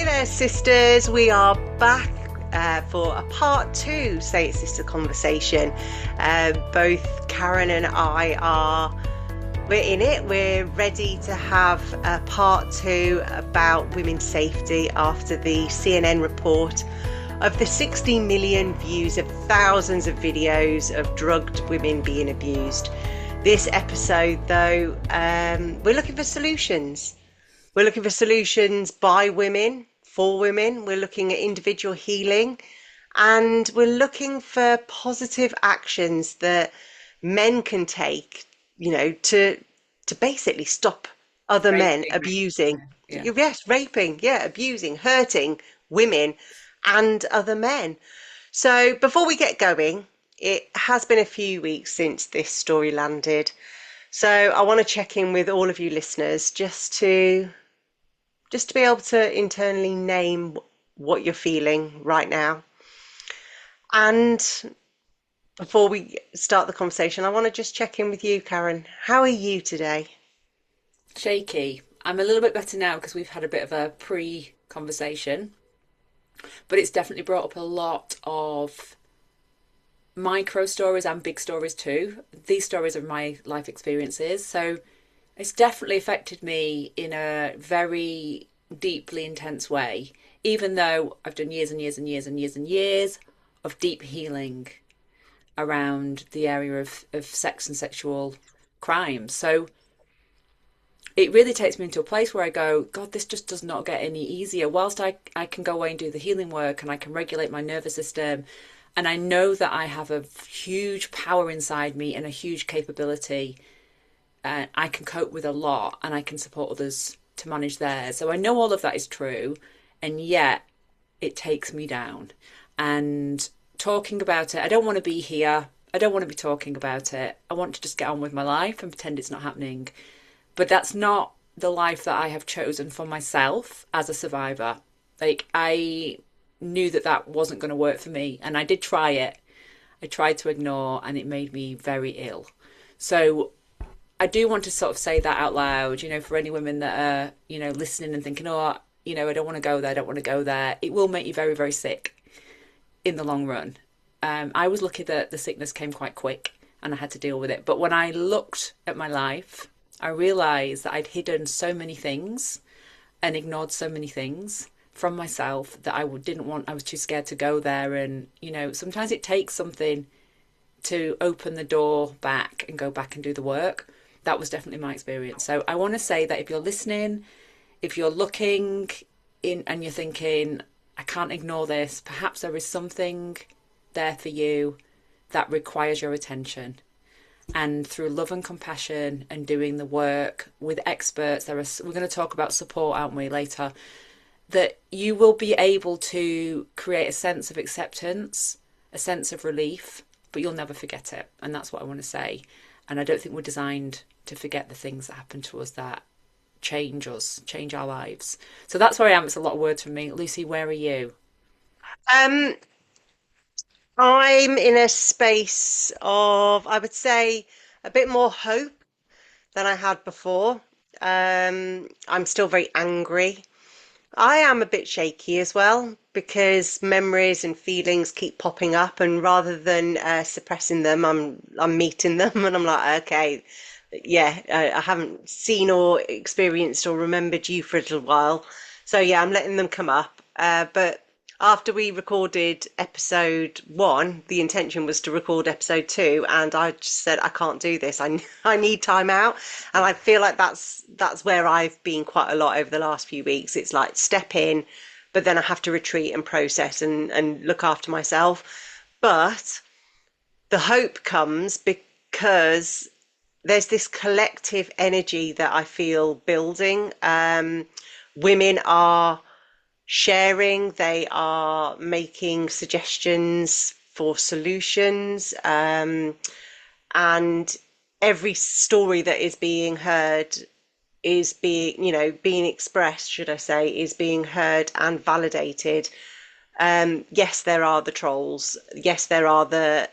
there, sisters. We are back for a part two Say It Sister conversation. Both Karen and we're in it. We're ready to have a part two about women's safety after the CNN report of the 60 million views of thousands of videos of drugged women being abused. This episode, though, we're looking for solutions. We're looking for solutions by women, for women. We're looking at individual healing, and we're looking for positive actions that men can take, to basically stop other men abusing. Yes, raping, abusing, hurting women and other men. So before we get going, it has been a few weeks since this story landed. So I want to check in with all of you listeners just to be able to internally name what you're feeling right now. And before we start the conversation, I want to just check in with you, Karen. How are you today? Shaky. I'm a little bit better now because we've had a bit of a pre-conversation, but it's definitely brought up a lot of micro stories and big stories too. These stories are my life experiences, so it's definitely affected me in a very deeply intense way, even though I've done years and years and years and years and years of deep healing around the area of sex and sexual crimes. So it really takes me into a place where I go, God, this just does not get any easier. Whilst I can go away and do the healing work and I can regulate my nervous system, and I know that I have a huge power inside me and a huge capability, I can cope with a lot and I can support others to manage theirs. So I know all of that is true, and yet it takes me down. And talking about it, I don't want to be here. I don't want to be talking about it. I want to just get on with my life and pretend it's not happening. But that's not the life that I have chosen for myself as a survivor. Like, I knew that that wasn't going to work for me, and I did try it. I tried to ignore, and it made me very ill. So I do want to sort of say that out loud, for any women that are, listening and thinking, oh, I don't want to go there, I don't want to go there. It will make you very, very sick in the long run. I was lucky that the sickness came quite quick and I had to deal with it. But when I looked at my life, I realised that I'd hidden so many things and ignored so many things from myself that I was too scared to go there. And, sometimes it takes something to open the door back and go back and do the work. That was definitely my experience. So I want to say that if you're listening, if you're looking in and you're thinking, I can't ignore this, perhaps there is something there for you that requires your attention. And through love and compassion and doing the work with experts, we're going to talk about support, aren't we, later, that you will be able to create a sense of acceptance, a sense of relief, but you'll never forget it. And that's what I want to say. And I don't think we're designed to forget the things that happen to us that change us, change our lives. So that's where I am. It's a lot of words from me. Lucy, where are you? Um, I'm in a space of, I would say, a bit more hope than I had before. I'm still very angry. I am a bit shaky as well because memories and feelings keep popping up, and rather than suppressing them, I'm meeting them, and I'm like, okay, yeah, I haven't seen or experienced or remembered you for a little while, so yeah, I'm letting them come up. But after we recorded episode one, the intention was to record episode two, and I just said I can't do this. I need time out, and I feel like that's where I've been quite a lot over the last few weeks. It's like step in, but then I have to retreat and process and look after myself. But the hope comes because there's this collective energy that I feel building. Women are sharing, they are making suggestions for solutions, and every story that is being heard is being expressed, should I say, is being heard and validated. Yes, there are the trolls. Yes, there are the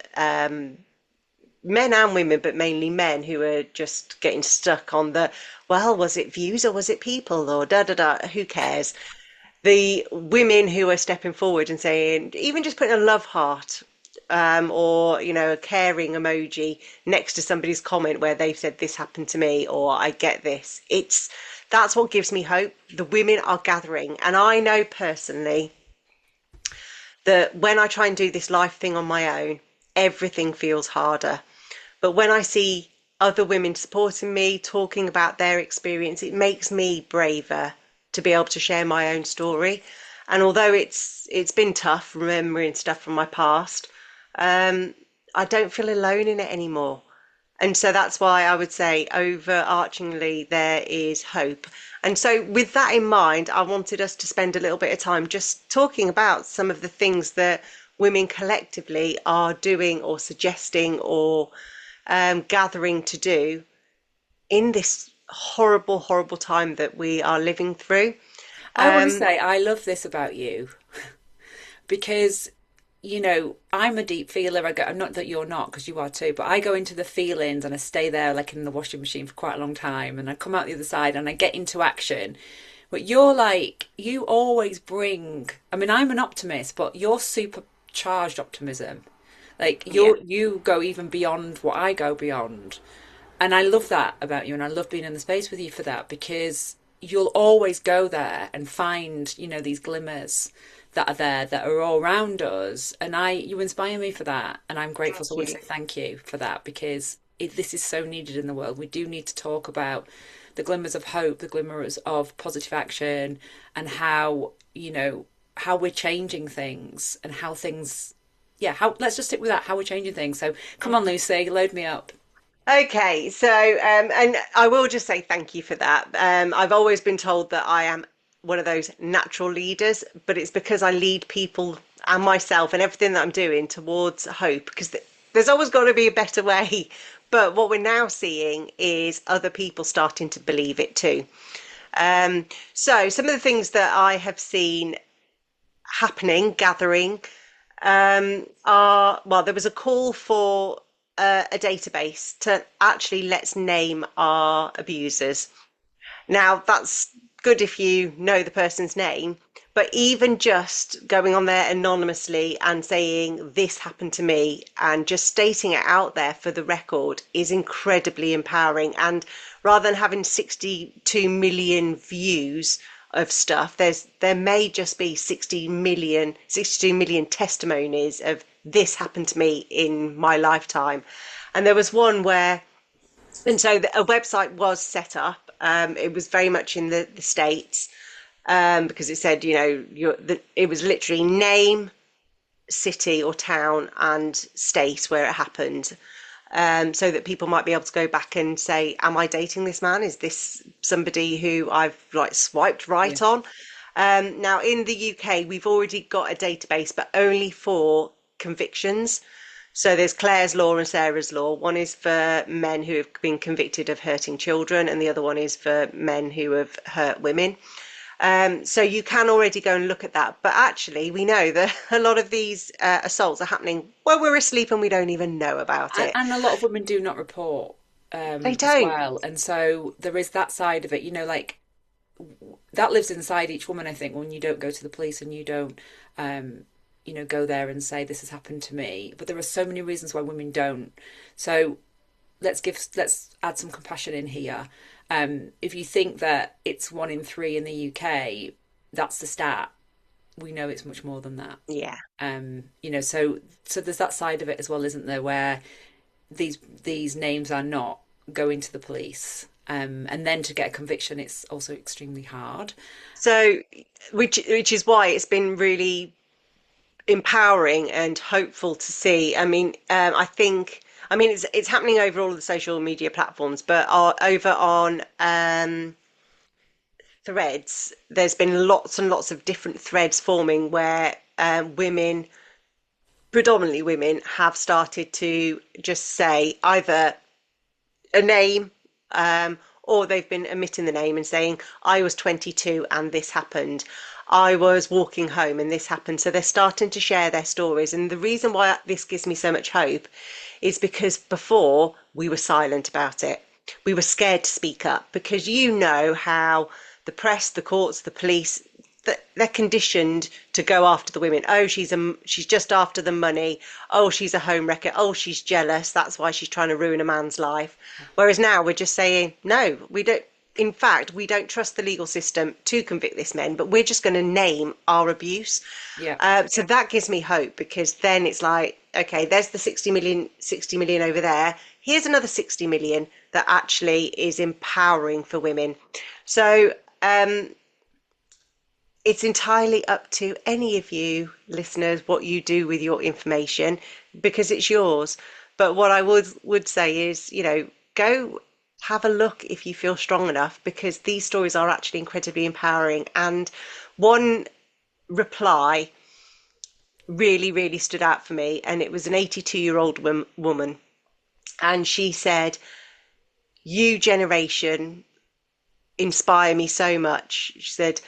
men and women, but mainly men who are just getting stuck on the, well, was it views or was it people or da da da? Who cares? the women who are stepping forward and saying, even just putting a love heart, or a caring emoji next to somebody's comment where they've said this happened to me, or I get this. That's what gives me hope. The women are gathering, and I know personally that when I try and do this life thing on my own, everything feels harder. But when I see other women supporting me, talking about their experience, it makes me braver to be able to share my own story. And although it's been tough remembering stuff from my past, I don't feel alone in it anymore. And so that's why I would say overarchingly there is hope. And so with that in mind, I wanted us to spend a little bit of time just talking about some of the things that women collectively are doing or suggesting or gathering to do in this horrible, horrible time that we are living through. I want to Um, say I love this about you because I'm a deep feeler. Not that you're not, because you are too, but I go into the feelings and I stay there like in the washing machine for quite a long time, and I come out the other side and I get into action. But you're like, you always bring, I mean, I'm an optimist, but you're supercharged optimism. Like yeah, you go even beyond what I go beyond. And I love that about you, and I love being in the space with you for that, because you'll always go there and find, these glimmers that are there that are all around us. And you inspire me for that. And I'm grateful. So I thank want to you. say thank you for that, because this is so needed in the world. We do need to talk about the glimmers of hope, the glimmers of positive action, and how we're changing things and how things, yeah, let's just stick with that, how we're changing things. So come on, Lucy, load me up. Okay, so and I will just say thank you for that. I've always been told that I am one of those natural leaders, but it's because I lead people and myself and everything that I'm doing towards hope, because there's always got to be a better way. But what we're now seeing is other people starting to believe it too. So some of the things that I have seen happening, gathering, well, there was a call for a database to actually let's name our abusers. Now, that's good if you know the person's name, but even just going on there anonymously and saying this happened to me and just stating it out there for the record is incredibly empowering. And rather than having 62 million views of stuff, there may just be 62 million testimonies of this happened to me in my lifetime. And there was one where, and so a website was set up. It was very much in the States, because it said, it was literally name, city or town, and state where it happened, so that people might be able to go back and say, am I dating this man? Is this somebody who I've like swiped Yeah. right on? Now, in the UK, we've already got a database, but only for convictions. So there's Claire's Law and Sarah's Law. One is for men who have been convicted of hurting children, and the other one is for men who have hurt women. So you can already go and look at that. But actually, we know that a lot of these assaults are happening while we're asleep and we don't even know about it. And a lot of women do not report They as don't. well. And so there is that side of it, like that lives inside each woman, I think, when you don't go to the police and you don't, go there and say, this has happened to me. But there are so many reasons why women don't. So let's add some compassion in here. If you think that it's 1 in 3 in the UK, that's the stat. We know it's much more than that. Yeah. So there's that side of it as well, isn't there, where these names are not going to the police. And then to get a conviction, it's also extremely hard. So, which is why it's been really empowering and hopeful to see. I mean, it's happening over all of the social media platforms, but over on Threads, there's been lots and lots of different threads forming where women, predominantly women, have started to just say either a name, or they've been omitting the name and saying, I was 22 and this happened. I was walking home and this happened. So they're starting to share their stories. And the reason why this gives me so much hope is because before we were silent about it. We were scared to speak up because you know how the press, the courts, the police, they're conditioned to go after the women. Oh, she's just after the money. Oh, she's a home wrecker. Oh, she's jealous. That's why she's trying to ruin a man's life. Whereas now we're just saying, no, we don't. In fact, we don't trust the legal system to convict this men, but we're just going to name our abuse. Yeah. So that gives me hope, because then it's like, okay, there's the 60 million over there. Here's another 60 million that actually is empowering for women. So it's entirely up to any of you listeners what you do with your information, because it's yours. But what I would say is, go have a look if you feel strong enough, because these stories are actually incredibly empowering. And one reply really, really stood out for me, and it was an 82-year-old woman, and she said, "You generation inspire me so much." She said,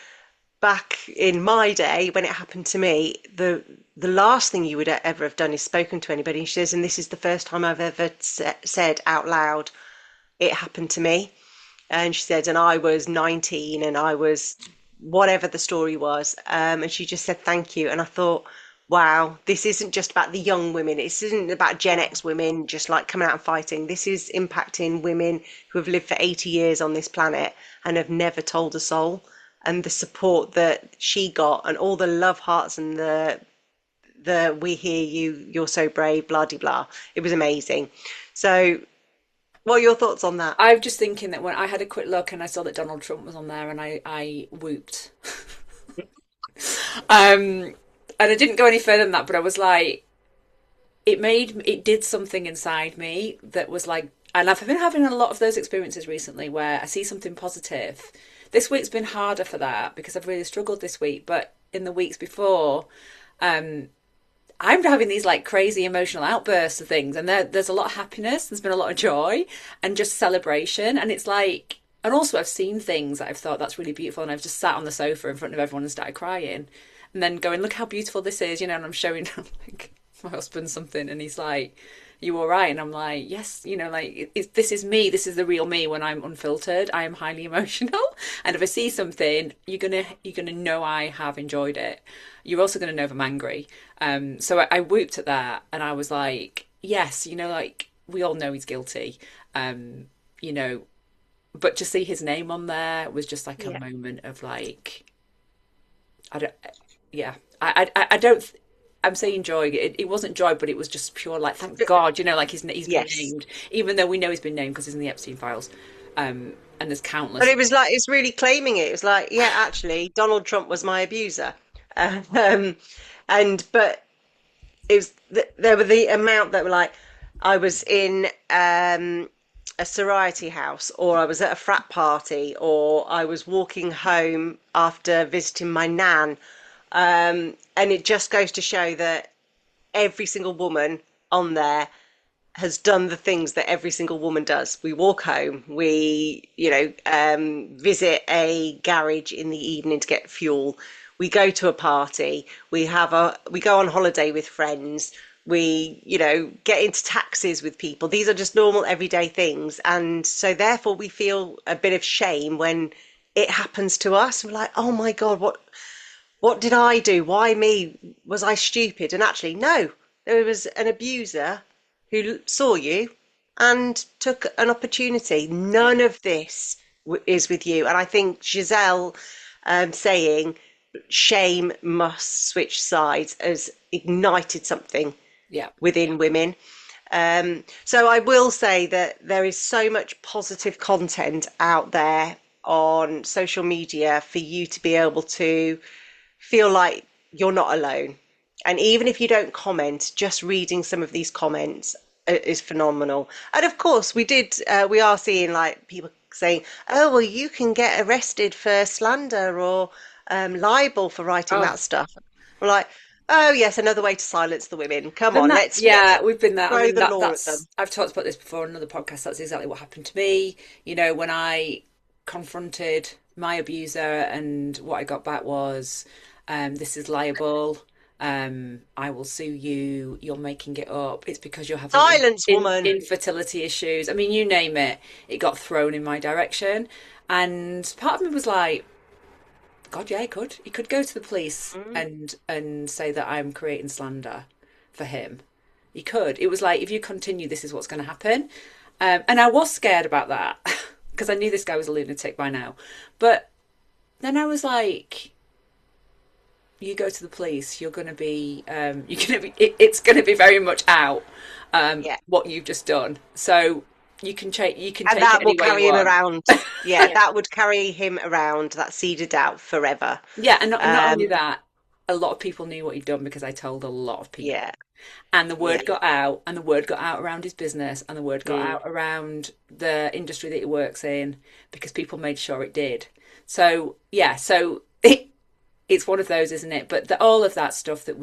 "Back in my day, when it happened to me, the last thing you would ever have done is spoken to anybody." And she says, "And this is the first time I've ever said out loud, it happened to me." And she said, "And I was 19, and I was whatever the story was." And she just said, "Thank you." And I thought, wow, this isn't just about the young women. It isn't about Gen X women just like coming out and fighting. This is impacting women who have lived for 80 years on this planet and have never told a soul. And the support that she got, and all the love hearts, and the "we hear you, you're so brave, blah de blah." It was amazing. So what are your thoughts on that? I'm just thinking that when I had a quick look and I saw that Donald Trump was on there, and I whooped. And I didn't go any further than that, but I was like, it did something inside me that was like, and I've been having a lot of those experiences recently where I see something positive. This week's been harder for that because I've really struggled this week, but in the weeks before, I'm having these like crazy emotional outbursts of things, and there's a lot of happiness, there's been a lot of joy and just celebration, and it's like, and also I've seen things that I've thought that's really beautiful, and I've just sat on the sofa in front of everyone and started crying, and then going, look how beautiful this is, and I'm showing like my husband something, and he's like, "You all right?" And I'm like, yes, like this is me. This is the real me when I'm unfiltered. I am highly emotional, and if I see something, you're gonna know I have enjoyed it. You're also gonna know if I'm angry. So I whooped at that, and I was like, yes, like we all know he's guilty, you know, but to see his name on there was just like a Yeah. moment of like, I don't, yeah, I don't. I'm saying joy. It wasn't joy, but it was just pure like, thank God, like he's been Yes. named, even though we know he's been named because he's in the Epstein files, and there's But countless. it was like, it's really claiming it. It was like, yeah, actually, Donald Trump was my abuser. Um, but there were the amount that were like, I was in a sorority house, or I was at a frat party, or I was walking home after visiting my nan. And it just goes to show that every single woman on there has done the things that every single woman does. We walk home, we, visit a garage in the evening to get fuel. We go to a party. We go on holiday with friends. We, get into taxis with people. These are just normal everyday things. And so therefore we feel a bit of shame when it happens to us. We're like, oh my God, what did I do? Why me? Was I stupid? And actually, no, there was an abuser who saw you and took an opportunity. Yeah, None of this is with you. And I think Giselle saying shame must switch sides has ignited something yeah, within women. So I will say that there is so much positive content out there on social media for you to be able to feel like you're not alone. And even if you don't comment, just reading some of these comments is phenomenal. And of course, we are seeing like people saying, "Oh, well, you can get arrested for slander or libel for writing oh, that stuff." We're like, "Oh, yes, another way to silence the women. Come then on, that, let's yeah, we've been there. I throw mean, the that law at that's them." I've talked about this before in another podcast. That's exactly what happened to me. When I confronted my abuser, and what I got back was, this is liable. I will sue you. You're making it up. It's because you're having Silence, woman. infertility issues. I mean, you name it. It got thrown in my direction, and part of me was like, God, yeah, he could. He could go to the police Mm. and say that I'm creating slander for him. He could. It was like, if you continue, this is what's going to happen. And I was scared about that because I knew this guy was a lunatic by now. But then I was like, you go to the police, you're going to be, it's going to be very much out, Yeah. what you've just done. So you can And take it that will any way you carry him want. around. Yeah, Yeah. that would carry him around, that seeded out forever. Yeah, and not only Um, that, a lot of people knew what he'd done because I told a lot of people. yeah, And the yeah. word got out, and the word got out around his business, and the word got Mm. out around the industry that he works in because people made sure it did. So yeah, so it's one of those, isn't it? But all of that stuff that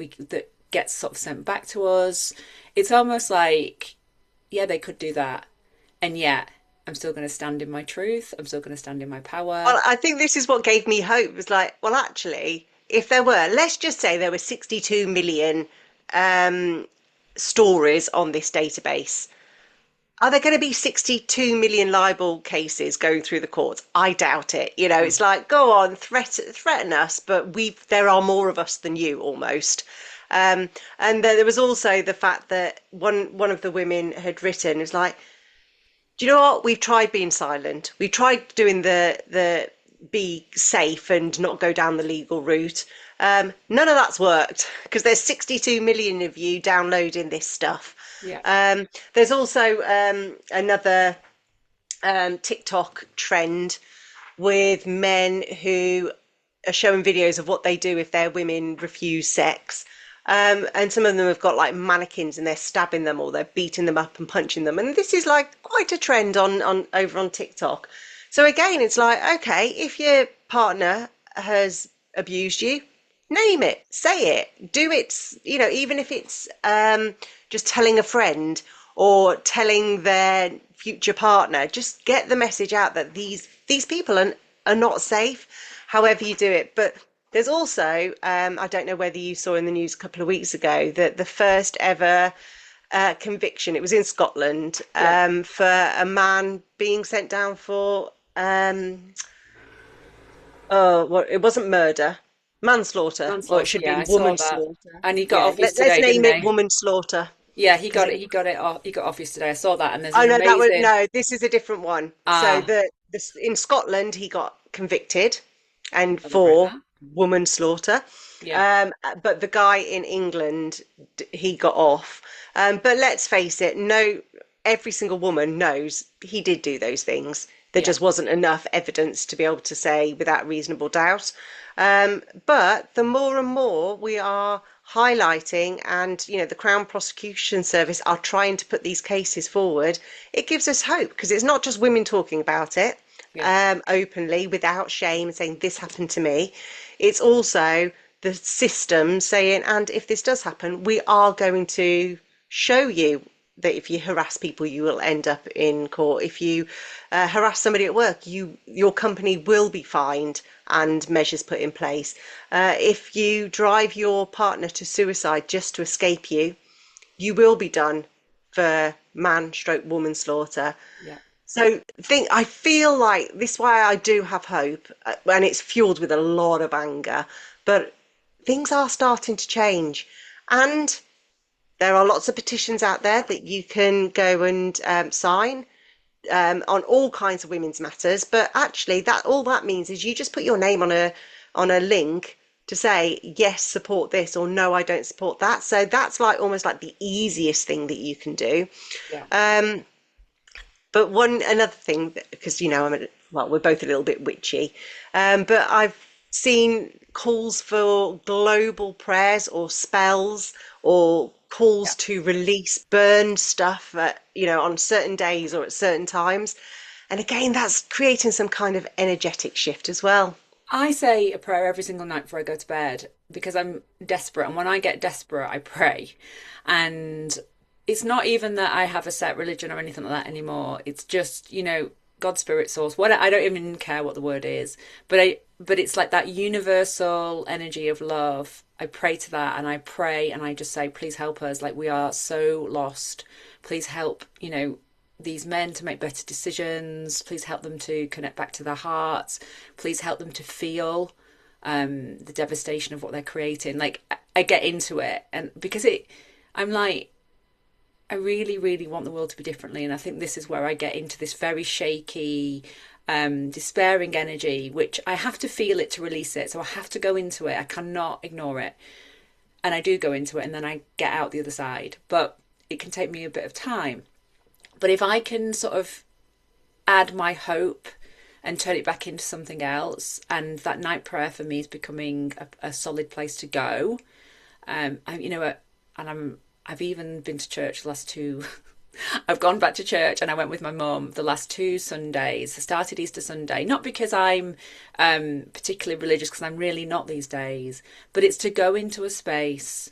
gets sort of sent back to us, it's almost like, yeah, they could do that, and yet I'm still going to stand in my truth. I'm still going to stand in my power. Well, I think this is what gave me hope. It was like, well, actually, if there were, let's just say there were 62 million um, stories on this database. Are there going to be 62 million libel cases going through the courts? I doubt it. You know, No. it's like, go on, threaten us, but there are more of us than you almost. And there was also the fact that one of the women had written, is like, do you know what? We've tried being silent. We've tried doing the be safe and not go down the legal route. None of that's worked because there's 62 million of you downloading this stuff. Yeah. There's also another TikTok trend with men who are showing videos of what they do if their women refuse sex. And some of them have got like mannequins and they're stabbing them or they're beating them up and punching them. And this is like quite a trend on over on TikTok. So again, it's like, okay, if your partner has abused you, name it, say it, do it, you know, even if it's just telling a friend or telling their future partner, just get the message out that these people are not safe, however you do it. But there's also, I don't know whether you saw in the news a couple of weeks ago that the first ever conviction, it was in Scotland, Yeah. for a man being sent down for, oh, well, it wasn't murder, manslaughter, or it Manslaughter. should Yeah, be I saw woman that. slaughter. And he got Yeah, off let's yesterday, didn't name it he? woman slaughter Yeah, because it. he got it off. He got off yesterday. I saw that, and there's Oh an no, that was amazing. no. This is a different one. So Ah, in Scotland he got convicted, and celebrate for that. woman slaughter. Yeah, But the guy in England, he got off. But let's face it, no, every single woman knows he did do those things. There yeah, just wasn't enough evidence to be able to say without reasonable doubt. But the more and more we are highlighting, and you know, the Crown Prosecution Service are trying to put these cases forward, it gives us hope because it's not just women talking about it yeah, openly without shame and saying this happened to me. It's also the system saying, and if this does happen, we are going to show you that if you harass people, you will end up in court. If you harass somebody at work, your company will be fined and measures put in place. If you drive your partner to suicide just to escape you, you will be done for man stroke woman slaughter. yeah. So I feel like this is why I do have hope, and it's fueled with a lot of anger, but things are starting to change. And there are lots of petitions out there that you can go and sign on all kinds of women's matters. But actually, that all that means is you just put your name on a link to say yes, support this, or no, I don't support that. So that's like almost like the easiest thing that you can do. Yeah. Um, but one another thing, because you know well, we're both a little bit witchy, but I've seen calls for global prayers or spells or Yeah. calls to release burned stuff you know, on certain days or at certain times. And again, that's creating some kind of energetic shift as well. I say a prayer every single night before I go to bed because I'm desperate. And when I get desperate, I pray. And it's not even that I have a set religion or anything like that anymore. It's just, God, spirit, source. What I don't even care what the word is, but it's like that universal energy of love. I pray to that and I pray and I just say, please help us. Like we are so lost. Please help, these men to make better decisions. Please help them to connect back to their hearts. Please help them to feel. the devastation of what they're creating. Like I get into it, and because I'm like, I really, really want the world to be differently, and I think this is where I get into this very shaky, despairing energy, which I have to feel it to release it. So I have to go into it. I cannot ignore it, and I do go into it, and then I get out the other side. But it can take me a bit of time. But if I can sort of add my hope and turn it back into something else, and that night prayer for me is becoming a solid place to go. You know, I've even been to church the last two. I've gone back to church and I went with my mum the last two Sundays. I started Easter Sunday, not because I'm particularly religious, because I'm really not these days, but it's to go into a space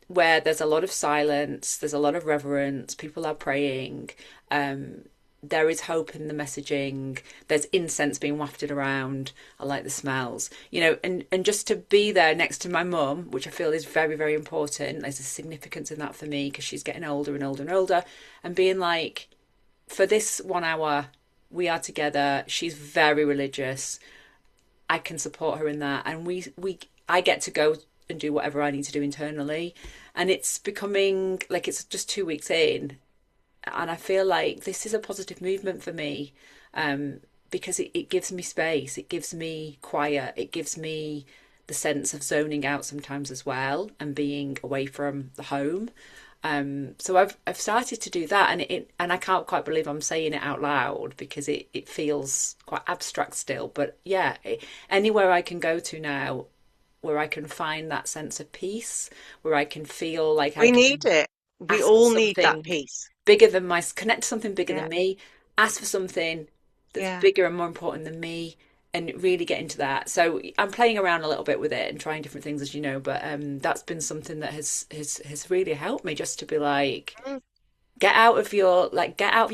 where there's a lot of silence, there's a lot of reverence, people are praying, there is hope in the messaging, there's incense being wafted around, I like the smells, you know, and just to be there next to my mum, which I feel is very, very important. There's a significance in that for me because she's getting older and older and older, and being like, for this 1 hour, we are together, she's very religious, I can support her in that, and I get to go and do whatever I need to do internally. And it's becoming like, it's just 2 weeks in, and I feel like this is a positive movement for me, because it gives me space, it gives me quiet, it gives me the sense of zoning out sometimes as well, and being away from the home. So I've started to do that, and I can't quite believe I'm saying it out loud because it feels quite abstract still. But yeah, anywhere I can go to now where I can find that sense of peace, where I can feel like I We can need it. We ask for all need that something peace. bigger than connect to something bigger Yeah, than me, ask for something that's yeah. bigger and more important than me, and really get into that. So I'm playing around a little bit with it and trying different things, as you know, but that's been something that has really helped me, just to be like, Mm. get out of your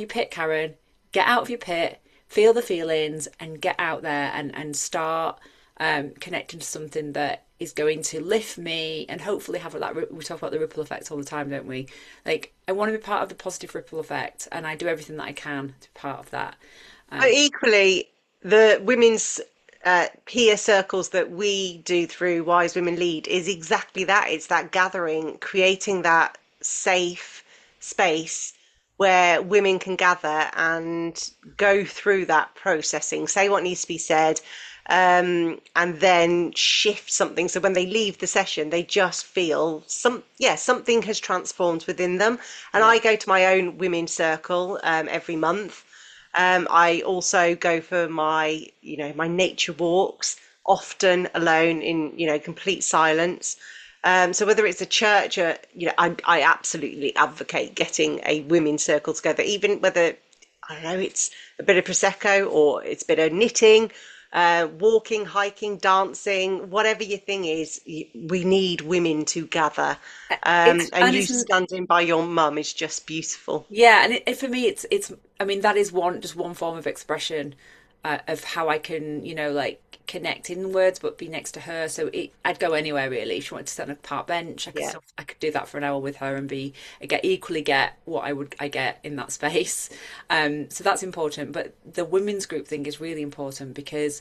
pit, Karen, get out of your pit, feel the feelings, and get out there and start connecting to something that is going to lift me and hopefully have that. We talk about the ripple effect all the time, don't we? Like, I want to be part of the positive ripple effect, and I do everything that I can to be part of that. But Um, equally, the women's peer circles that we do through Wise Women Lead is exactly that. It's that gathering, creating that safe space where women can gather and go through that processing, say what needs to be said, and then shift something. So when they leave the session, they just feel something has transformed within them. And yeah, I go to my own women's circle every month. I also go for my nature walks, often alone in, complete silence. So whether it's a church or, I absolutely advocate getting a women's circle together, even whether, I don't know, it's a bit of Prosecco or it's a bit of knitting, walking, hiking, dancing, whatever your thing is, we need women to gather. And you it's standing by your mum is just beautiful. yeah, and for me, it's. I mean, that is one form of expression of how I can, like connect in words, but be next to her. So I'd go anywhere really. If she wanted to sit on a park bench, Yeah. I could do that for an hour with her and get what I get in that space. So that's important. But the women's group thing is really important because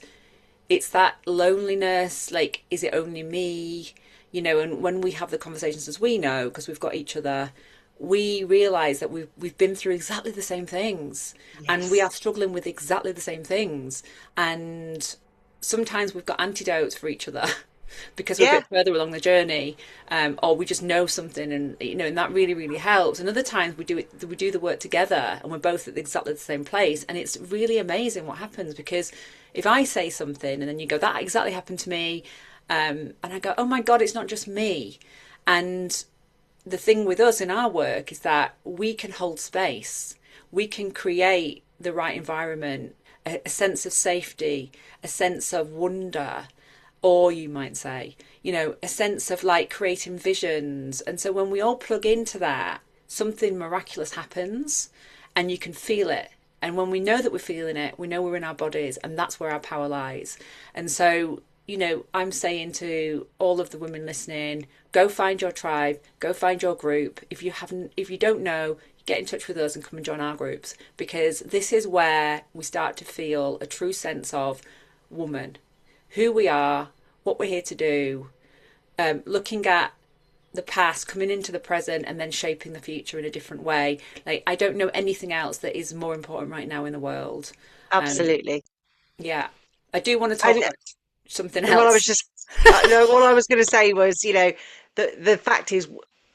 it's that loneliness. Like, is it only me? And when we have the conversations, as we know, because we've got each other, we realize that we've been through exactly the same things, and we Yes. are struggling with exactly the same things, and sometimes we've got antidotes for each other because we're a Yeah. bit further along the journey, or we just know something, and and that really, really helps. And other times we do the work together and we're both at exactly the same place, and it's really amazing what happens. Because if I say something and then you go, that exactly happened to me, and I go, oh my God, it's not just me. And the thing with us in our work is that we can hold space, we can create the right environment, a sense of safety, a sense of wonder, or you might say, a sense of like creating visions. And so when we all plug into that, something miraculous happens, and you can feel it. And when we know that we're feeling it, we know we're in our bodies, and that's where our power lies. And so, I'm saying to all of the women listening, go find your tribe, go find your group. If you don't know, get in touch with us and come and join our groups, because this is where we start to feel a true sense of woman, who we are, what we're here to do, looking at the past, coming into the present, and then shaping the future in a different way. Like, I don't know anything else that is more important right now in the world. Um, Absolutely. yeah, I do want to talk And about something well, I was else. just no, all I was going to say was, the fact is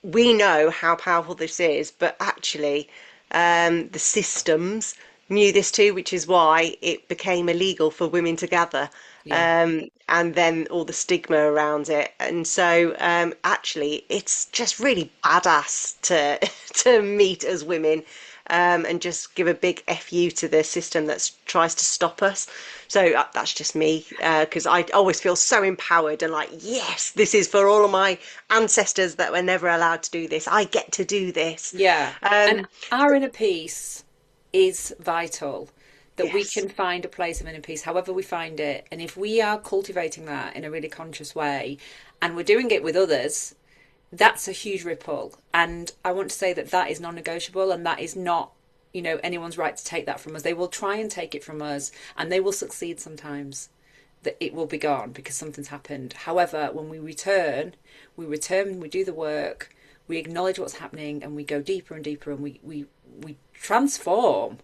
we know how powerful this is, but actually, the systems knew this too, which is why it became illegal for women to gather, Yeah, and then all the stigma around it. And so, actually, it's just really badass to to meet as women, and just give a big FU to the system that tries to stop us. So that's just me, because I always feel so empowered and like, yes, this is for all of my ancestors that were never allowed to do this. I get to do this. yeah. And Um, our inner peace is vital. That we yes. can find a place of inner peace, however we find it. And if we are cultivating that in a really conscious way, and we're doing it with others, that's a huge ripple. And I want to say that that is non-negotiable, and that is not, anyone's right to take that from us. They will try and take it from us, and they will succeed sometimes. That it will be gone because something's happened. However, when we return, we do the work, we acknowledge what's happening, and we go deeper and deeper, and we transform.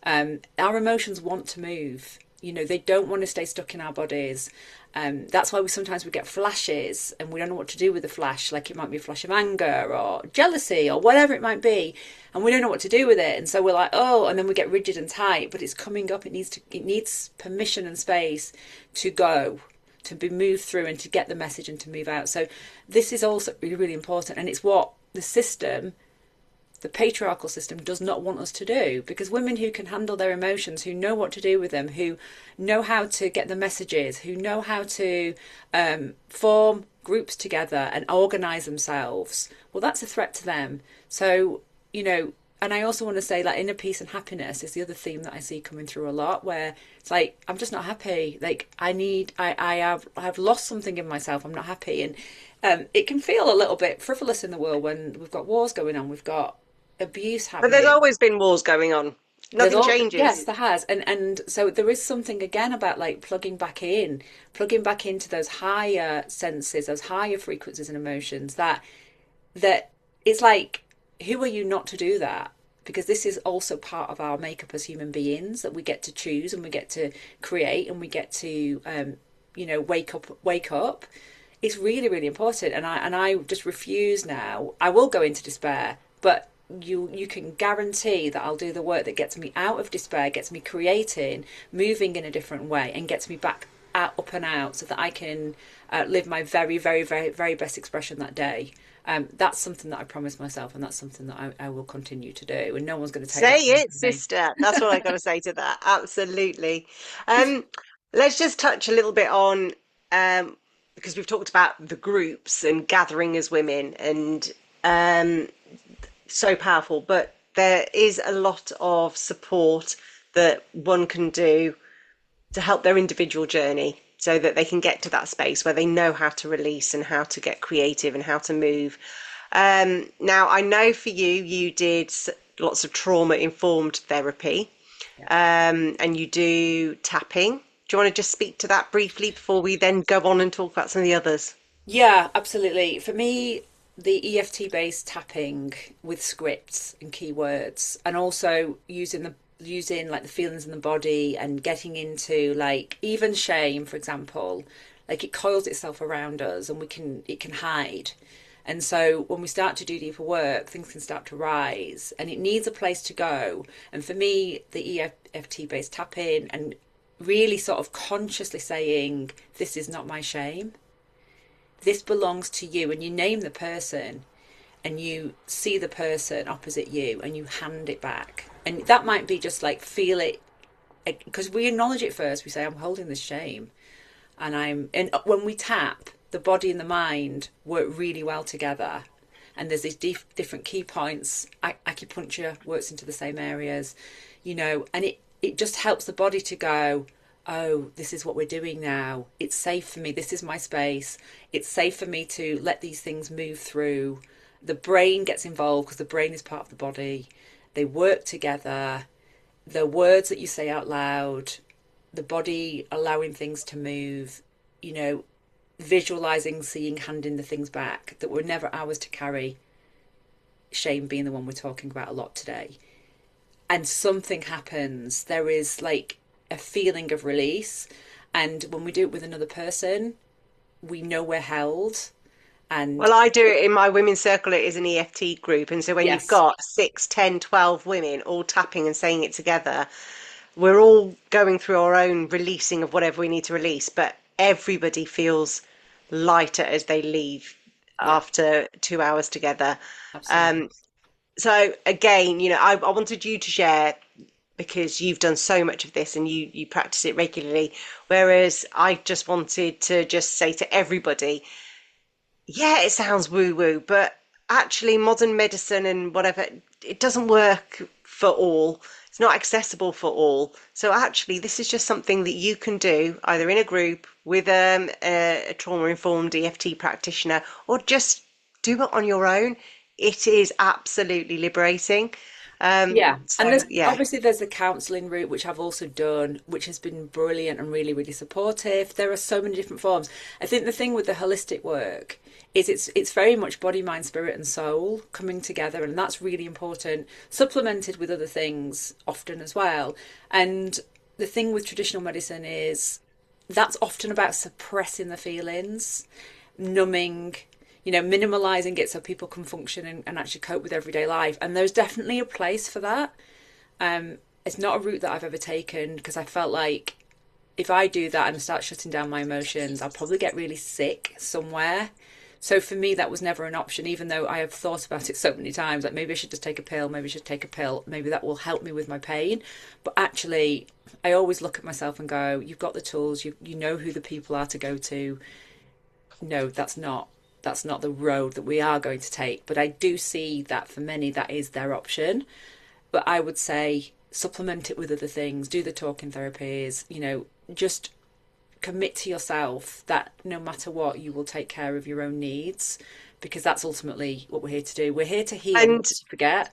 Our emotions want to move. They don't want to stay stuck in our bodies. That's why we get flashes and we don't know what to do with the flash. Like, it might be a flash of anger or jealousy or whatever it might be, and we don't know what to do with it. And so we're like, oh, and then we get rigid and tight. But it's coming up. It needs permission and space to go, to be moved through, and to get the message and to move out. So this is also really, really important, and it's what the patriarchal system does not want us to do, because women who can handle their emotions, who know what to do with them, who know how to get the messages, who know how to form groups together and organize themselves, well, that's a threat to them. So, and I also want to say, like, inner peace and happiness is the other theme that I see coming through a lot, where it's like, I'm just not happy. Like, I have lost something in myself. I'm not happy. And it can feel a little bit frivolous in the world when we've got wars going on, we've got abuse But there's happening. always been wars going on. Nothing Yes, changes. there has. And so there is something again about, like, plugging back into those higher senses, those higher frequencies and emotions, that it's like, who are you not to do that? Because this is also part of our makeup as human beings, that we get to choose and we get to create and we get to wake up. It's really, really important. And I just refuse now. I will go into despair, but you can guarantee that I'll do the work that gets me out of despair, gets me creating, moving in a different way, and gets me back out, up and out, so that I can live my very, very, very, very best expression that day. That's something that I promised myself, and that's something that I will continue to do, and no one's going to take Say that away it, from me. sister. That's what I got to say to that. Absolutely. Um, let's just touch a little bit on, because we've talked about the groups and gathering as women, and um, so powerful, but there is a lot of support that one can do to help their individual journey, so that they can get to that space where they know how to release and how to get creative and how to move. Now, I know for you, you did lots of trauma informed therapy, Yeah. and you do tapping. Do you want to just speak to that briefly before we then go on and talk about some of the others? Yeah, absolutely. For me, the EFT based tapping with scripts and keywords, and also using like the feelings in the body, and getting into, like, even shame, for example, like, it coils itself around us and it can hide. And so when we start to do deeper work, things can start to rise, and it needs a place to go. And for me, the EFT based tapping, and really sort of consciously saying, this is not my shame, this belongs to you, and you name the person, and you see the person opposite you, and you hand it back. And that might be just like, feel it, because we acknowledge it first. We say, I'm holding this shame, and when we tap, the body and the mind work really well together. And there's these different key points. Acupuncture works into the same areas, and it just helps the body to go, oh, this is what we're doing now. It's safe for me. This is my space. It's safe for me to let these things move through. The brain gets involved because the brain is part of the body. They work together. The words that you say out loud, the body allowing things to move, you know, visualizing, seeing, handing the things back that were never ours to carry, shame being the one we're talking about a lot today, and something happens, there is like a feeling of release. And when we do it with another person, we know we're held. And Well, I do it in my women's circle. It is an EFT group. And so when you've yes, got 6, 10, 12 women all tapping and saying it together, we're all going through our own releasing of whatever we need to release, but everybody feels lighter as they leave yeah, after 2 hours together. absolutely. Um, so again, I wanted you to share because you've done so much of this and you practice it regularly, whereas I just wanted to just say to everybody, yeah, it sounds woo woo, but actually, modern medicine and whatever, it doesn't work for all. It's not accessible for all. So, actually, this is just something that you can do either in a group with a trauma-informed EFT practitioner or just do it on your own. It is absolutely liberating. Yeah, and So, there's yeah. obviously there's the counselling route, which I've also done, which has been brilliant and really, really supportive. There are so many different forms. I think the thing with the holistic work is it's very much body, mind, spirit, and soul coming together, and that's really important, supplemented with other things often as well. And the thing with traditional medicine is that's often about suppressing the feelings, numbing, minimalizing it so people can function and actually cope with everyday life. And there's definitely a place for that. It's not a route that I've ever taken because I felt like if I do that and start shutting down my emotions, I'll probably get really sick somewhere. So for me, that was never an option, even though I have thought about it so many times. Like maybe I should just take a pill, maybe I should take a pill, maybe that will help me with my pain. But actually, I always look at myself and go, you've got the tools, you know who the people are to go to. No, that's not the road that we are going to take. But I do see that for many, that is their option. But I would say supplement it with other things, do the talking therapies, just commit to yourself that no matter what, you will take care of your own needs because that's ultimately what we're here to do. We're here to heal, not And to forget.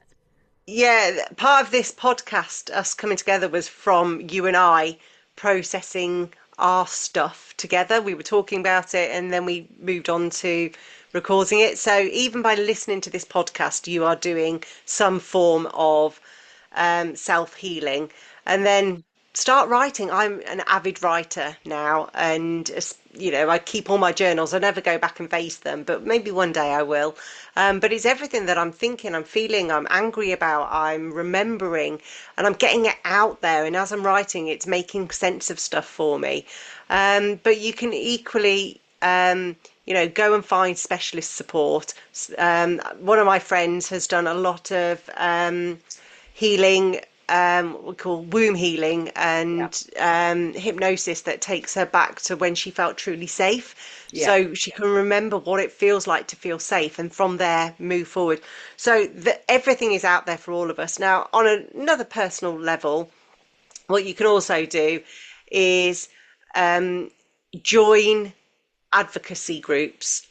yeah, part of this podcast, us coming together, was from you and I processing our stuff together. We were talking about it and then we moved on to recording it. So even by listening to this podcast, you are doing some form of self-healing. And then start writing. I'm an avid writer now, and I keep all my journals. I never go back and face them, but maybe one day I will. But it's everything that I'm thinking, I'm feeling, I'm angry about, I'm remembering, and I'm getting it out there. And as I'm writing, it's making sense of stuff for me. But you can equally go and find specialist support. One of my friends has done a lot of healing, what we call womb healing Yeah. and hypnosis that takes her back to when she felt truly safe. Yeah. So she can remember what it feels like to feel safe and from there move forward. So everything is out there for all of us. Now, on another personal level, what you can also do is join advocacy groups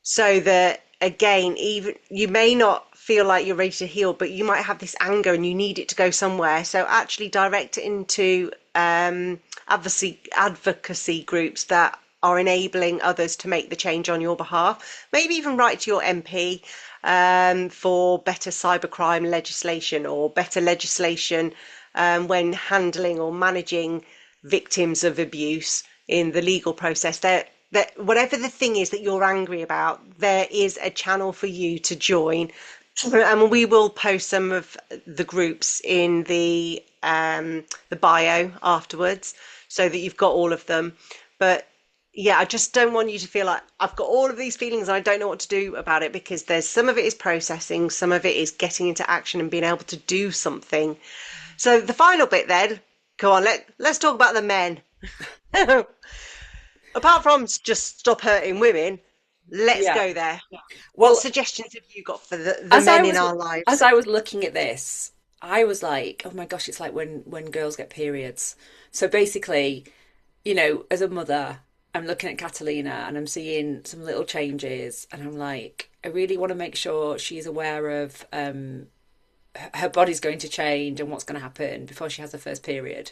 so that again, even you may not feel like you're ready to heal, but you might have this anger and you need it to go somewhere. So actually direct it into advocacy groups that are enabling others to make the change on your behalf. Maybe even write to your MP for better cybercrime legislation or better legislation when handling or managing victims of abuse in the legal process. That whatever the thing is that you're angry about, there is a channel for you to join. And we will post some of the groups in the bio afterwards so that you've got all of them. But yeah, I just don't want you to feel like I've got all of these feelings and I don't know what to do about it, because there's some of it is processing, some of it is getting into action and being able to do something. So the final bit then, go on, let's talk about the men. Apart from just stop hurting women, let's Yeah. go there. What Well, suggestions have you got for the as I men in was our as lives? I was looking at this, I was like, oh my gosh, it's like when girls get periods. So basically, as a mother, I'm looking at Catalina and I'm seeing some little changes, and I'm like, I really want to make sure she's aware of her body's going to change and what's going to happen before she has her first period.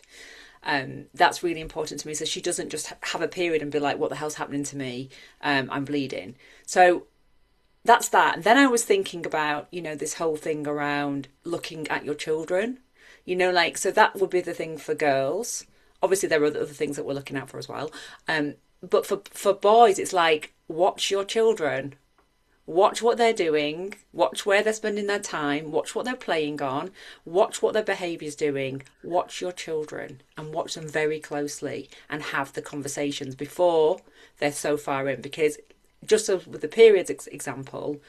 That's really important to me. So she doesn't just have a period and be like, what the hell's happening to me? I'm bleeding. So that's that. And then I was thinking about, this whole thing around looking at your children, like, so that would be the thing for girls. Obviously, there are other things that we're looking out for as well. But for boys, it's like, watch your children. Watch what they're doing, watch where they're spending their time, watch what they're playing on, watch what their behaviour's doing, watch your children and watch them very closely and have the conversations before they're so far in. Because just as with the periods example,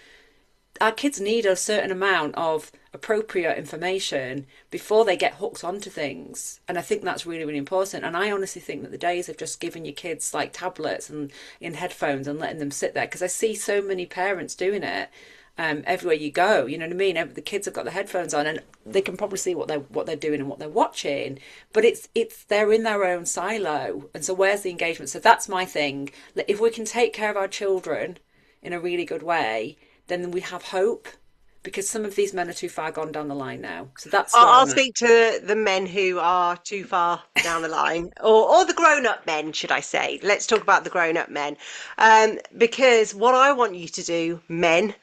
our kids need a certain amount of appropriate information before they get hooked onto things. And I think that's really, really important. And I honestly think that the days of just giving your kids like tablets and in headphones and letting them sit there, because I see so many parents doing it everywhere you go, you know what I mean? The kids have got the headphones on and they can probably see what they're doing and what they're watching, but it's they're in their own silo. And so where's the engagement? So that's my thing. If we can take care of our children in a really good way, then we have hope, because some of these men are too far gone down the line now. So that's where I'll I'm at. speak to the men who are too far down the line, or the grown-up men, should I say? Let's talk about the grown-up men, because what I want you to do, men,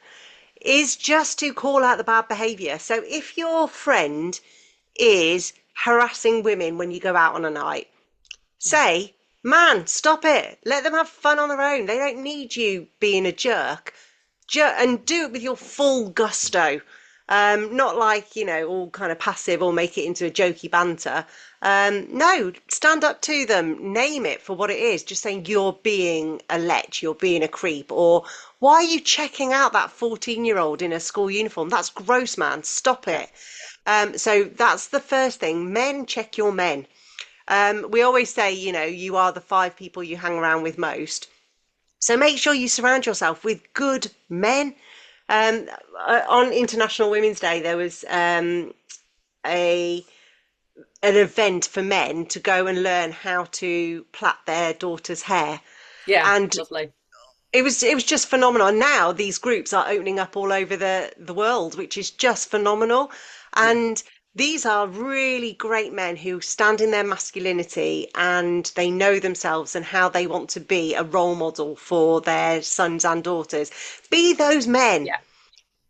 is just to call out the bad behaviour. So if your friend is harassing women when you go out on a night, say, man, stop it. Let them have fun on their own. They don't need you being a jerk. And do it with your full gusto. Not like, all kind of passive or make it into a jokey banter. No, stand up to them, name it for what it is. Just saying you're being a lech, you're being a creep, or why are you checking out that 14-year-old in a school uniform? That's gross, man. Stop Yeah. it. So that's the first thing. Men, check your men. We always say, you are the 5 people you hang around with most. So make sure you surround yourself with good men. On International Women's Day, there was a an event for men to go and learn how to plait their daughter's hair, Yeah, and lovely. it was just phenomenal. And now these groups are opening up all over the world, which is just phenomenal. Yeah. And these are really great men who stand in their masculinity and they know themselves and how they want to be a role model for their sons and daughters. Be those men. Yeah.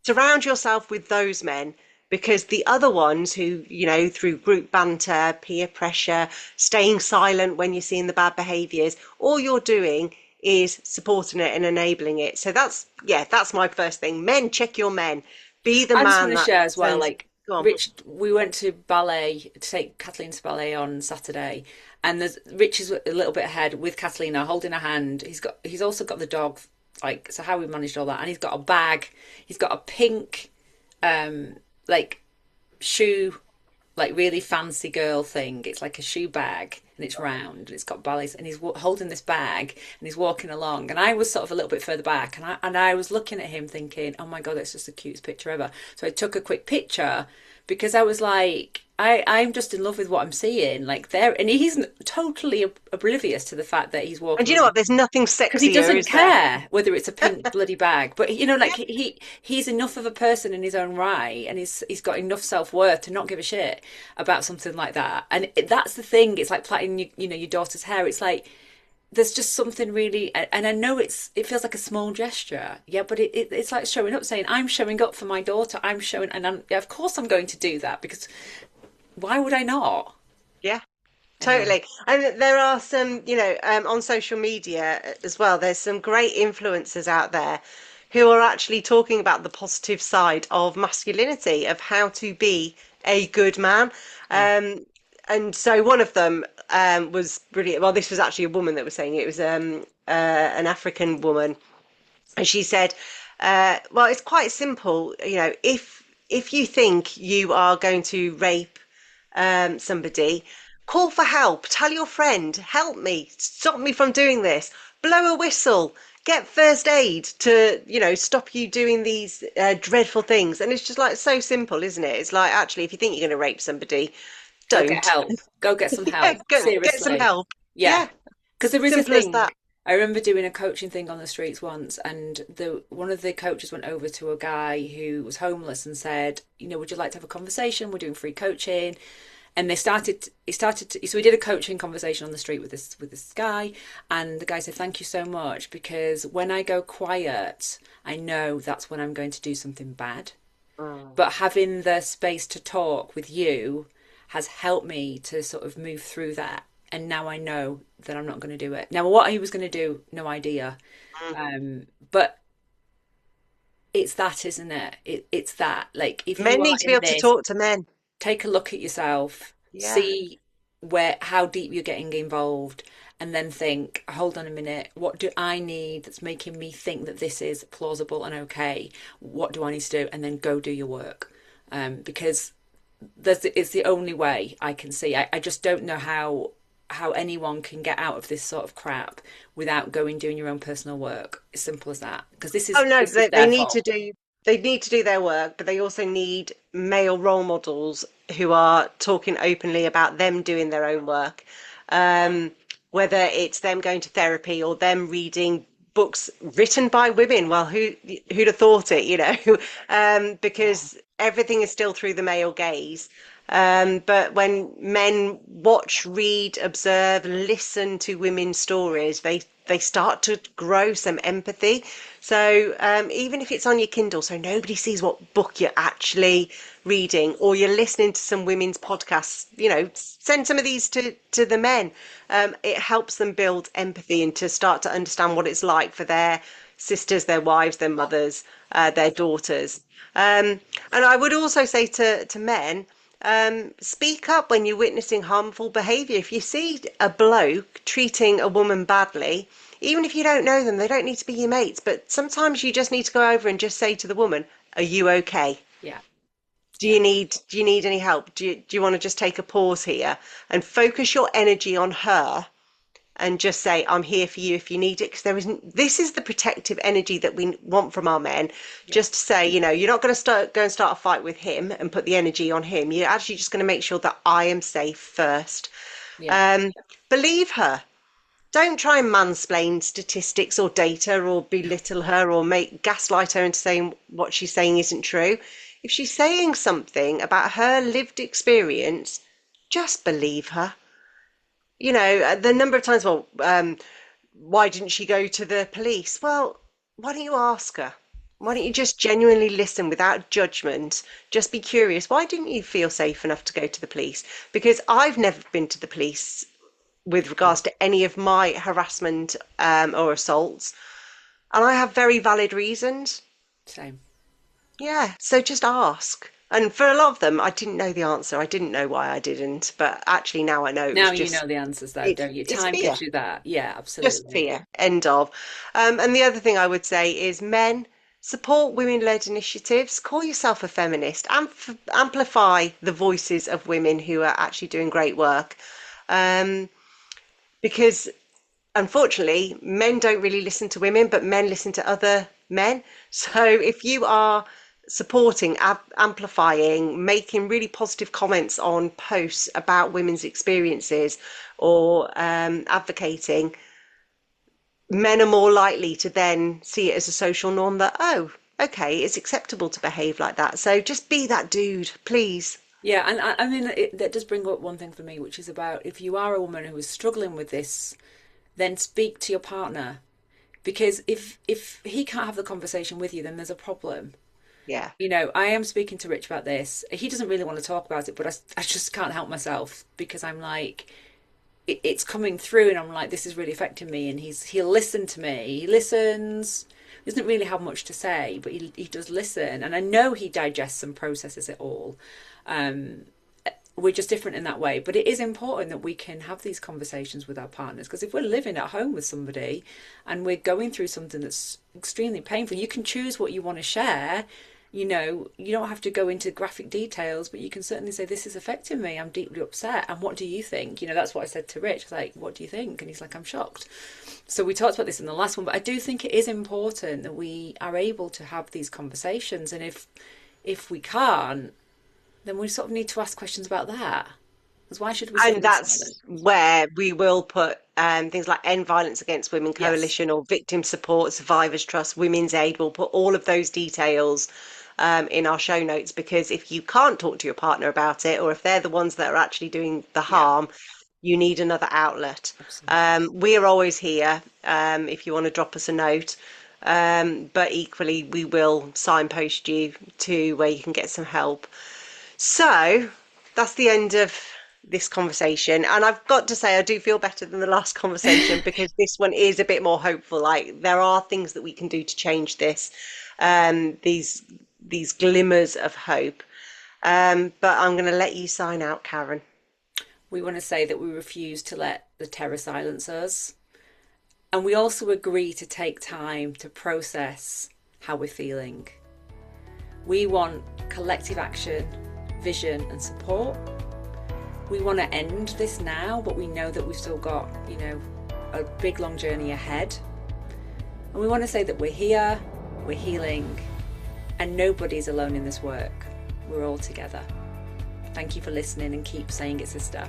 Surround yourself with those men, because the other ones who, through group banter, peer pressure, staying silent when you're seeing the bad behaviors, all you're doing is supporting it and enabling it. So that's my first thing. Men, check your men. Be the I just want man to that share as well, sends. like, Go on. Rich, we went to ballet to take Kathleen to ballet on Saturday, and there's Rich is a little bit ahead with Kathleen now, holding her hand. He's also got the dog, like, so how we managed all that, and he's got a bag. He's got a pink, like, shoe, like really fancy girl thing. It's like a shoe bag and it's round and it's got ballets, and he's holding this bag and he's walking along, and I was sort of a little bit further back, and I was looking at him thinking, oh my god, that's just the cutest picture ever. So I took a quick picture because I was like, I'm just in love with what I'm seeing, like there, and he's totally oblivious to the fact that he's And walking you know along, what? There's nothing because he sexier, doesn't is there? care whether it's a pink bloody bag. But like Yeah. he's enough of a person in his own right, and he's got enough self-worth to not give a shit about something like that. And that's the thing. It's like plaiting your daughter's hair. It's like there's just something really, and I know it feels like a small gesture, yeah, but it's like showing up, saying I'm showing up for my daughter. I'm showing, and yeah, of course I'm going to do that, because why would I not? Yeah. Anyway, Totally. And there are some, on social media as well, there's some great influencers out there who are actually talking about the positive side of masculinity, of how to be a good man. yeah, Um, and so one of them was brilliant. Well, this was actually a woman that was saying it. It was an African woman, and she said, well, it's quite simple. If you think you are going to rape somebody, call for help. Tell your friend, help me, stop me from doing this. Blow a whistle. Get first aid to, stop you doing these dreadful things. And it's just like so simple, isn't it? It's like, actually, if you think you're going to rape somebody, go get don't. help. Go get some Yeah, help. get some Seriously. help. Yeah. Yeah, Because there is a simple as thing. that. I remember doing a coaching thing on the streets once, and one of the coaches went over to a guy who was homeless and said, would you like to have a conversation? We're doing free coaching. And so we did a coaching conversation on the street with this guy, and the guy said, thank you so much, because when I go quiet, I know that's when I'm going to do something bad. Mm. But having the space to talk with you has helped me to sort of move through that. And now I know that I'm not going to do it. Now, what he was going to do, no idea. Mm. But it's that, isn't it? It's that. Like, if you Men are need to be in able to this, talk to men. take a look at yourself, Yeah. see how deep you're getting involved, and then think, hold on a minute, what do I need that's making me think that this is plausible and okay? What do I need to do? And then go do your work. Because it's the only way I can see. I just don't know how anyone can get out of this sort of crap without going doing your own personal work. As simple as that. Because Oh no, this is they their need to fault. do their work, but they also need male role models who are talking openly about them doing their own work. Um, Whether it's them going to therapy or them reading books written by women. Well, who'd have thought it, you know? Yeah. Because everything is still through the male gaze. But when men watch, read, observe, listen to women's stories, they start to grow some empathy. So even if it's on your Kindle, so nobody sees what book you're actually reading, or you're listening to some women's podcasts, you know, send some of these to the men. It helps them build empathy and to start to understand what it's like for their sisters, their wives, their mothers, their daughters. And I would also say to men, speak up when you're witnessing harmful behaviour. If you see a bloke treating a woman badly, even if you don't know them, they don't need to be your mates, but sometimes you just need to go over and just say to the woman, are you okay? Yeah. Yeah. Do you need any help? Do you want to just take a pause here and focus your energy on her and just say, I'm here for you if you need it? Because this is the protective energy that we want from our men. Yeah. Just to say, you're not going to go and start a fight with him and put the energy on him. You're actually just going to make sure that I am safe first. Yeah. Um, Believe her. Don't try and mansplain statistics or data or belittle her or make gaslight her into saying what she's saying isn't true. If she's saying something about her lived experience, just believe her. The number of times, well, why didn't she go to the police? Well, why don't you ask her? Why don't you just genuinely listen without judgment? Just be curious. Why didn't you feel safe enough to go to the police? Because I've never been to the police with Yeah. regards to any of my harassment or assaults, and I have very valid reasons. Same. Yeah, so just ask. And for a lot of them, I didn't know the answer. I didn't know why I didn't, but actually now I know it was Now you know just the answers though, it's don't you? it's Time fear. gives you that. Yeah, Just absolutely. fear. End of. And the other thing I would say is men support women-led initiatives. Call yourself a feminist. Amplify the voices of women who are actually doing great work. Um, because unfortunately, men don't really listen to women, but men listen to other men. So if you are supporting, amplifying, making really positive comments on posts about women's experiences or advocating, men are more likely to then see it as a social norm that, oh, okay, it's acceptable to behave like that. So just be that dude, please. Yeah, and I mean, that does bring up one thing for me, which is about if you are a woman who is struggling with this, then speak to your partner. Because if he can't have the conversation with you, then there's a problem. Yeah. I am speaking to Rich about this. He doesn't really want to talk about it, but I just can't help myself because I'm like, it's coming through, and I'm like, this is really affecting me. And he'll listen to me. He listens. He doesn't really have much to say, but he does listen, and I know he digests and processes it all. Um, we're just different in that way, but it is important that we can have these conversations with our partners, because if we're living at home with somebody and we're going through something that's extremely painful, you can choose what you want to share. You don't have to go into graphic details, but you can certainly say, this is affecting me, I'm deeply upset, and what do you think? That's what I said to Rich. Like, what do you think? And he's like, I'm shocked. So we talked about this in the last one, but I do think it is important that we are able to have these conversations, and if we can't, then we sort of need to ask questions about that. Because why should we sit And in silence? that's where we will put things like End Violence Against Women Yes. Coalition or Victim Support, Survivors Trust, Women's Aid. We'll put all of those details in our show notes, because if you can't talk to your partner about it, or if they're the ones that are actually doing the Yeah, harm, you need another outlet. absolutely. We're always here if you want to drop us a note. But equally, we will signpost you to where you can get some help. So that's the end of this conversation. And I've got to say, I do feel better than the last conversation, because this one is a bit more hopeful. Like, there are things that we can do to change this, these glimmers of hope. But I'm going to let you sign out, Karen. We want to say that we refuse to let the terror silence us. And we also agree to take time to process how we're feeling. We want collective action, vision, and support. We want to end this now, but we know that we've still got, a big long journey ahead. And we want to say that we're here, we're healing, and nobody's alone in this work. We're all together. Thank you for listening, and keep saying it, sister.